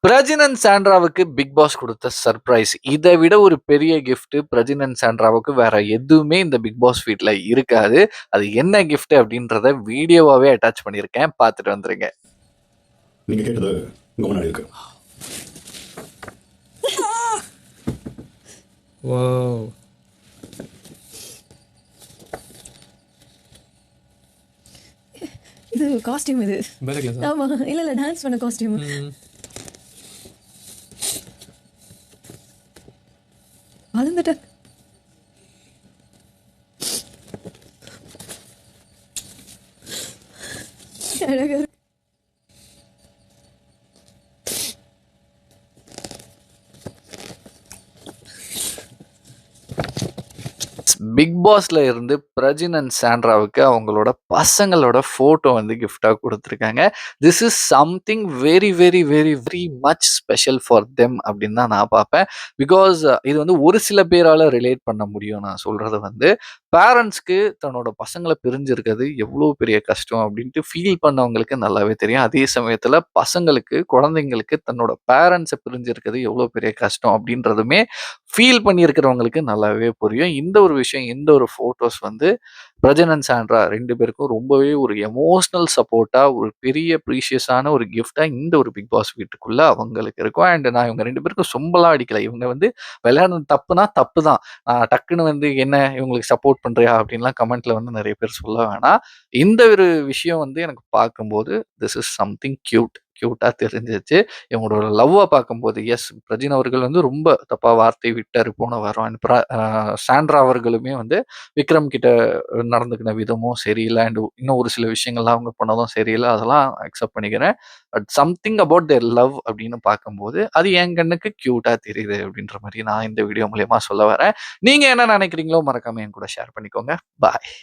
Prajin and சாண்ட்ராவுக்கு big pass குடுத்த surprise. இத விட ஒரு பெரிய கிஃப்ட் பிரஜின் அண்ட் சாண்ட்ராவுக்கு வேற எதுவுமே இந்த பிக் பாஸ் வீட்ல இருக்காது. அது என்ன கிஃப்ட் அப்படின்றத வீடியோவாவே அட்டாச் பண்ணியிருக்கேன். பார்த்துட்டு வந்துருங்க. நீங்க கேட்டது உங்க முன்னாடி இருக்கு. வாவ்! இது காஸ்டியூம் இது. பேல கிளாஸா? ஆமா. இல்ல டான்ஸ் பண்ண காஸ்டியூம். வளர்ந்துட்டேன். அழகா இருக்கு. பிக் பாஸ்ல இருந்து பிரஜின் அண்ட் சாண்ட்ராவுக்கு அவங்களோட பசங்களோட ஃபோட்டோ வந்து கிஃப்ட்டா குடுத்துருக்காங்க. This is something very, very, very, very much special for them அப்படின்னு தான் நான் பார்ப்பேன். பிகாஸ் இது வந்து ஒரு சில பேரால ரிலேட் பண்ண முடியும். நான் சொல்றது வந்து பேரண்ட்ஸ்க்கு தன்னோட பசங்கள பிரிஞ்சிருக்கிறது எவ்வளோ பெரிய கஷ்டம் அப்படின்ட்டு ஃபீல் பண்ணவங்களுக்கு நல்லாவே தெரியும். அதே சமயத்துல பசங்களுக்கு, குழந்தைங்களுக்கு தன்னோட பேரண்ட்ஸ பிரிஞ்சிருக்கிறது எவ்வளோ பெரிய கஷ்டம் அப்படின்றதுமே ஃபீல் பண்ணியிருக்கிறவங்களுக்கு நல்லாவே புரியும். இந்த ஒரு விஷயம், இந்த ஒரு ஃபோட்டோஸ் வந்து பிரஜன் அண்ட் சாண்ட்ரா 2 பேருக்கும் ரொம்பவே ஒரு எமோஷனல் சப்போர்ட்டா, ஒரு பெரிய ப்ரீஷியஸான ஒரு கிஃப்ட்டா இந்த ஒரு பிக் பாஸ் வீட்டுக்குள்ள அவங்களுக்கு இருக்கும். அண்ட் நான் இவங்க 2 பேருக்கும் சொம்பலாம் அடிக்கல. இவங்க வந்து விளையாடுனது தப்புனா தப்பு தான். டக்குனு வந்து "என்ன இவங்களுக்கு சப்போர்ட் பண்றியா?" அப்படின்லாம் கமெண்ட்ல வந்து நெறைய பேர் சொல்ல வேணாம். இந்த ஒரு விஷயம் வந்து எனக்கு பார்க்கும்போது, திஸ் இஸ் சம்திங் கியூட்டா தெரிஞ்சுச்சு. இவங்களோட லவ்வ பார்க்கும்போது, பிரஜின் அவர்கள் வந்து ரொம்ப தப்பா வார்த்தை விட்டாரு போன வாரம். அண்ட் சாண்ட்ரா அவர்களுமே வந்து விக்ரம் கிட்ட நடந்துக்கின விதமும் சரியில்ல. அண்ட் இன்னும் ஒரு சில விஷயங்கள்லாம் அவங்க பண்ணதும் சரியில்ல. அதெல்லாம் அக்செப்ட் பண்ணிக்கிறேன். But something about their love அப்படின்னு பார்க்கும்போது, அது என் கண்ணுக்கு கியூட்டா தெரியுது அப்படின்ற மாரி நான் இந்த வீடியோ மூலியமா சொல்ல வரேன். நீங்க என்ன நினைக்கிறீங்களோ மறக்காம என் கூட ஷேர் பண்ணிக்கோங்க. பாய்.